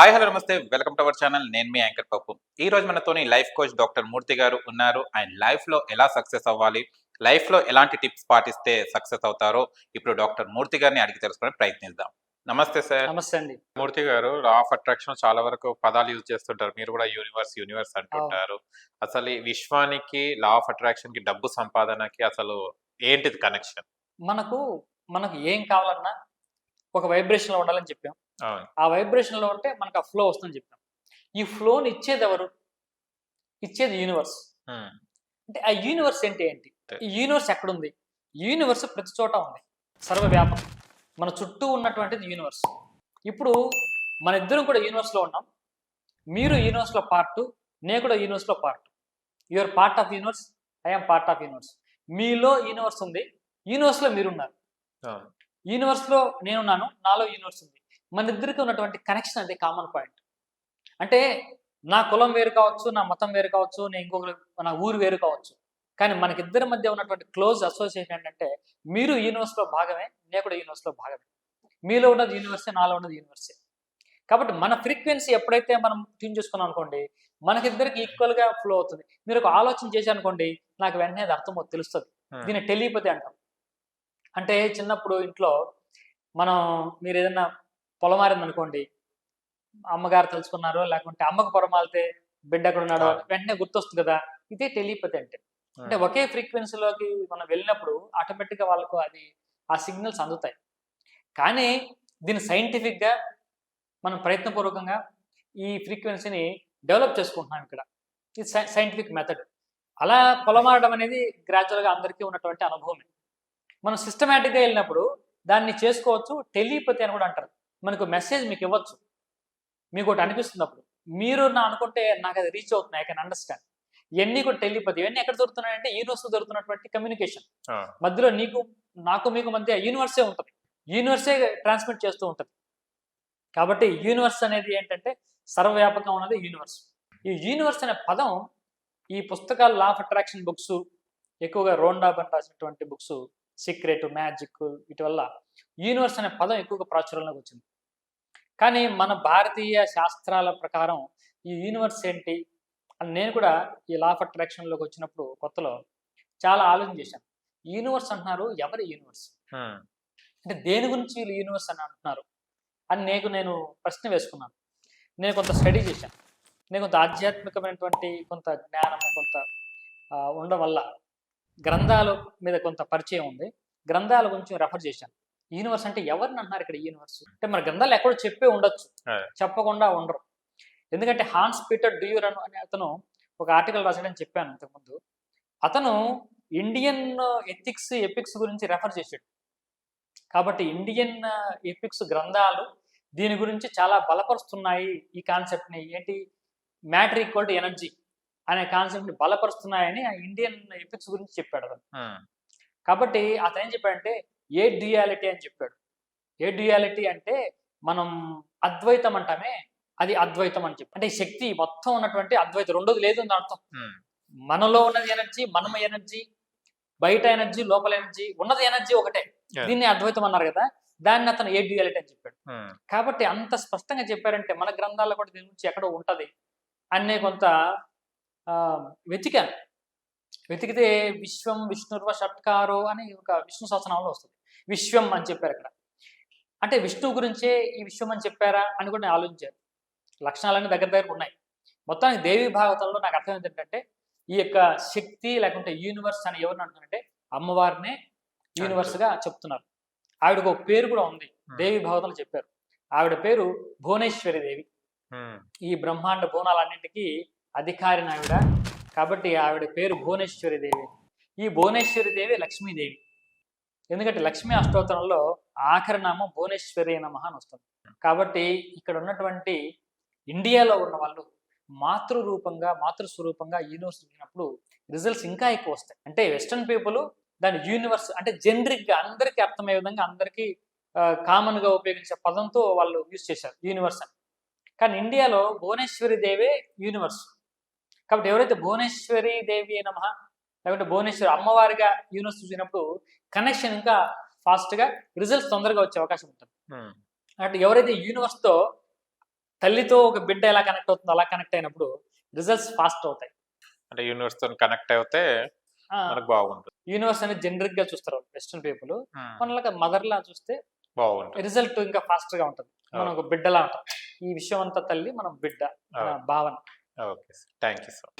Hi hello నమస్తే welcome to our channel. నేను మీ anchor పప్పు. ఈ రోజు మనతోని లైఫ్ కోచ్ డాక్టర్ మూర్తి గారు ఉన్నారు. ఆయన లైఫ్‌లో ఎలా సక్సెస్ అవ్వాలి, లైఫ్‌లో ఎలాంటి టిప్స్ పాటిస్తే సక్సెస్ అవుతారో ఇప్పుడు డాక్టర్ మూర్తి గారిని అడిగి తెలుసుకునే ప్రయత్నిద్దాం. నమస్తే సార్. నమస్తే అండి. మూర్తి గారు, లా ఆఫ్ అట్రాక్షన్ చాలా వరకు పదాలు యూజ్ చేస్తుంటారు. మీరు కూడా యూనివర్స్, యూనివర్స్ అవును. అంటుంటారు. అసలు ఈ విశ్వానికి, లా ఆఫ్ అట్రాక్షన్‌కి, డబ్బు సంపాదనకి అసలు ఏంటిది కనెక్షన్? మనకు, మనకు ఏం కావాలన్నా ఒక వైబ్రేషన్‌లో ఉండాలని చెప్పాం. అవును. ఆ వైబ్రేషన్‌లో ఉంటే మనకు ఆ ఫ్లో వస్తుందని చెప్పాం. ఈ ఫ్లోని ఇచ్చేదెవరు? ఇచ్చేది యూనివర్స్. హ్మ్. అంటే ఆ యూనివర్స్ అంటే ఏంటి? అంతే. ఈ యూనివర్స్ ఎక్కడుంది? యూనివర్స్ ప్రతి చోట ఉంది. సర్వవ్యాపకం. మన చుట్టూ ఉన్నటువంటిది యూనివర్స్. ఇప్పుడు మనిద్దరం కూడా యూనివర్స్‌లో ఉన్నాం. మీరు యూనివర్స్‌లో పార్టు, నేను కూడా యూనివర్స్‌లో part. You are part of universe. I am part of universe. మీలో యూనివర్స్ ఉంది. యూనివర్స్‌లో మీరున్నారు. అవును. యూనివర్స్‌లో నేనున్నాను. నాలో యూనివర్స్ ఉంది. మనిద్దరికి ఉన్నటువంటి కనెక్షన్ అదే కామన్ పాయింట్. అంటే నా కులం వేరు కావచ్చు, నా మతం వేరు కావచ్చు, నా ఊరు వేరు కావచ్చు. కానీ మనకిద్దరి మధ్య ఉన్నటువంటి క్లోజ్ అసోసియేషన్ ఏంటంటే మీరు యూనివర్స్‌లో భాగమే, నేను కూడా యూనివర్స్‌లో భాగమే. మీలో ఉన్నది యూనివర్సే, నాలో ఉన్నది యూనివర్సే. కాబట్టి మన ఫ్రీక్వెన్సీ ఎప్పుడైతే మనం ట్యూన్ చేసుకున్నాం అనుకోండి, మనకిద్దరికి ఈక్వల్‌గా ఫ్లో అవుతుంది. మీరు ఒక ఆలోచన చేశారనుకోండి, నాకు వెంటనే అది తెలుస్తది. హ్మ్. దీన్ని టెలిపతి అంటాం. అంటే చిన్నప్పుడు ఇంట్లో మనం మీరేదన్నా పొలమారిందనుకోండి, అమ్మగారు తెలుసుకున్నారో, లేకుంటే అమ్మకు పొలమారితే బిడ్డ ఎక్కడున్నాడో అవును. వెంటనే గుర్తొస్తుంది కదా! ఇదే టెలిపతి అంటే. అంటే హ్మ్. ఒకే ఫ్రీక్వెన్సీలోకి మనం వెళ్ళినప్పుడు ఆటోమేటిక్‌గా వాళ్ళకు ఆ సిగ్నల్స్ అందుతాయి. కానీ దీన్ని సైంటిఫిక్‌గా మనం ప్రయత్నపూర్వకంగా ఈ ఫ్రీక్వెన్సీని డెవలప్ చేసుకుంటున్నాం ఇక్కడ. ఇది సైంటిఫిక్ మెథడ్. అలా పొలమారడం అనేది గ్రాడ్యువల్‌గా అందరికీ ఉన్నటువంటి అనుభవమే. మనం సిస్టమాటిక్‌గా ఎళ్ళినప్పుడు దాన్ని చేసుకోవచ్చు. టెలిపతి అని కూడా అంటారు. మనకు మెసేజ్ మీకివ్వచ్చు. మీకోటి అనిపిస్తున్నప్పుడు. మీరు అనుకుంటే నాకది రీచ్ అవుతుంది. I can understand. ఇయన్నీ కూడా టెలిపతి. ఇవన్నీ ఎక్కడ దొరుకుతున్నాయంటే యూనివర్స్‌లో దొరుకుతున్నటువంటి కమ్యూనికేషన్. ఆ! మధ్యలో నాకు మీకు మధ్య యూనివర్సే ఉంటది. యూనివర్సే ట్రాన్స్మిట్ చేస్తూ ఉంటది. కాబట్టి యూనివర్స్ అనేది ఏంటంటే సర్వవ్యాపకంగా ఉన్నది యూనివర్స్. ఈ యూనివర్స్ అనే పదం ఈ పుస్తకాలు లా ఆఫ్ అట్రాక్షన్ బుక్స్ ఎక్కువగా రోన్ డాబర్న్ రాసినటువంటి బుక్స్ సీక్రెట్, మ్యాజిక్ వీటి వల్ల యూనివర్స్ అనే పదం ఎక్కువగా ప్రాచుర్యంలోకి వచ్చింది. కానీ మన భారతీయ శాస్త్రాల ప్రకారం ఈ యూనివర్స్ ఏంటి అని నేను కూడా ఈ లా ఆఫ్ అట్రాక్షన్‌లోకి వచ్చినప్పుడు కొత్తలో చాలా ఆలోచన చేశాను. యూనివర్స్ అంటున్నారు, ఎవరి యూనివర్స్? హ్మ్. అంటే దేని గురించి వీళ్ళు యూనివర్స్ అని అంటున్నారు అని నేను ప్రశ్న వేసుకున్నాను. నేను కొంత స్టడీ చేశాను. నేను కొంత ఆధ్యాత్మికమైనటువంటి కొంత జ్ఞానము కొంత ఉండడం వల్ల గ్రంథాల మీద కొంత పరిచయం ఉంది. గ్రంథాల గురించి రెఫర్ చేశాను. యూనివర్స్ అంటే ఎవరిని అంటున్నారు ఇక్కడ యూనివర్స్? అంటే మన గ్రంథాలు ఎక్కడో చెప్పే ఉండొచ్చు. అదే. చెప్పకుండా ఉండరు. ఎందుకంటే హాన్స్ పీటర్ డ్యూయర్ అనే అతను ఒక ఆర్టికల్ రాసాడని చెప్పాను ఇంతకుముందు. అతను ఇండియన్ ఎపిక్స్ గురించి రెఫర్ చేసాడు. కాబట్టి ఇండియన్ ఎపిక్స్ గ్రంథాలు దీని గురించి చాలా బలపరుస్తున్నాయి. ఈ కాన్సెప్ట్‌ని ఏంటి మ్యాటర్ ఈక్వల్ టు ఎనర్జీ అనే కాన్సెప్ట్‌ని బలపరుస్తున్నాయని ఆ ఇండియన్ ఎపిక్స్ గురించి చెప్పాడు అతను. హ్మ్. కాబట్టి అతను ఏం చెప్పాడంటే ఏ డ్యుయాలిటీ అని చెప్పాడు. ఏ డ్యుయాలిటీ అంటే మనం అద్వైతం అంటామే, అది అద్వైతం అని చెప్పి. అంటే ఈ శక్తి మొత్తం ఉన్నటువంటి అద్వైతం రెండోది లేదు అని అర్థం. హ్మ్. మనలో ఉన్నది ఎనర్జీ, మనము ఎనర్జీ, బయట ఎనర్జీ, లోపల ఎనర్జీ, ఉన్నది ఎనర్జీ ఒకటే. యాహ్! దీన్ని అద్వైతం అన్నారు కదా! దాన్ని అతను ఏ డ్యుయాలిటీ అని చెప్పాడు. హ్మ్. కాబట్టి అంత స్పష్టంగా చెప్పారంటే మన గ్రంథాల్లో కూడా దీని గురించి ఎక్కడో ఉంటది అనే కొంత వెతికాను. వెతికితే విశ్వం విష్ణుర్వ షట్కారో అని ఒక విష్ణు సహస్రనామంలో వస్తది. విశ్వం అని చెప్పారక్కడ. అంటే విష్ణువు గురించే ఈ విశ్వం అని చెప్పారా అని కూడా నేను ఆలోచించాను. లక్షణాలన్నీ దగ్గర ఉన్నాయి. మొత్తానికి దేవి భాగవతంలో నాకు అర్థమైంది ఏంటంటే, ఈ యొక్క శక్తి లేకుంటే యూనివర్స్ అని ఎవరిని అంటున్నారంటే అమ్మవారినే యూనివర్స్‌గా చెప్తున్నారు. ఆవిడకు ఒక పేరు కూడా ఉంది. హ్మ్. దేవి భాగవతంలో చెప్పారు. ఆవిడ పేరు భువనేశ్వరి దేవి. హ్మ్. ఈ బ్రహ్మాండ భువనాలన్నింటికి అధికారిని ఆవిడ. కాబట్టి ఆవిడ పేరు భువనేశ్వరి దేవి. ఈ భువనేశ్వరి దేవి లక్ష్మీదేవి. ఎందుకంటే లక్ష్మీ అష్టోత్తరంలో ఆఖరి నామం భువనేశ్వరి నమః అని వస్తుంది. కాబట్టి ఇక్కడ ఉన్నటువంటి ఇండియాలో ఉన్న వాళ్ళు మాతృస్వరూపంగా యూనివర్స్ చూసినప్పుడు రిజల్ట్స్ ఇంకా ఎక్కువ వస్తాయి. అంటే వెస్టర్న్ పీపుల్ దాని యూనివర్స్ అంటే జనరిక్‌గా అందరికీ అర్థమయ్యే విధంగా అందరికీ కామన్‌గా ఉపయోగించే పదంతో వాళ్ళు యూజ్ చేశారు యూనివర్స్ అని. కానీ ఇండియాలో భువనేశ్వరి దేవే యూనివర్స్. కాబట్టి ఎవరైతే భువనేశ్వరి దేవి నమః లేకుంటే భువనేశ్వరి అమ్మవారిగా యూనివర్స్ చూసినప్పుడు కనెక్షన్ ఇంకా ఫాస్ట్‌గా రిజల్ట్స్ తొందరగా వచ్చే అవకాశం ఉంటుంది. హ్మ్. అంటే ఎవరైతే యూనివర్స్‌తో తల్లితో ఒక బిడ్డ ఎలా కనెక్ట్ అవుతుందో అలా కనెక్ట్ అయినప్పుడు రిజల్ట్స్ ఫాస్ట్ అవుతాయి. అంటే యూనివర్స్ తో కనెక్ట్ అయితే మనకు బాగుంటుంది. యూనివర్స్ అనేది జనరిక్ గా చూస్తారు వెస్టర్న్ పీపుల్. ఉమ్, మనలాగా మదర్ లా చూస్తే బాగుంటుంది. రిజల్ట్ ఇంకా ఫాస్ట్ గా ఉంటుంది. మనం ఒక బిడ్డలా ఉంటాం. ఈ విషయం అంతా తల్లి, మనం బిడ్డ అనే భావన. Okay sir, thank you sir.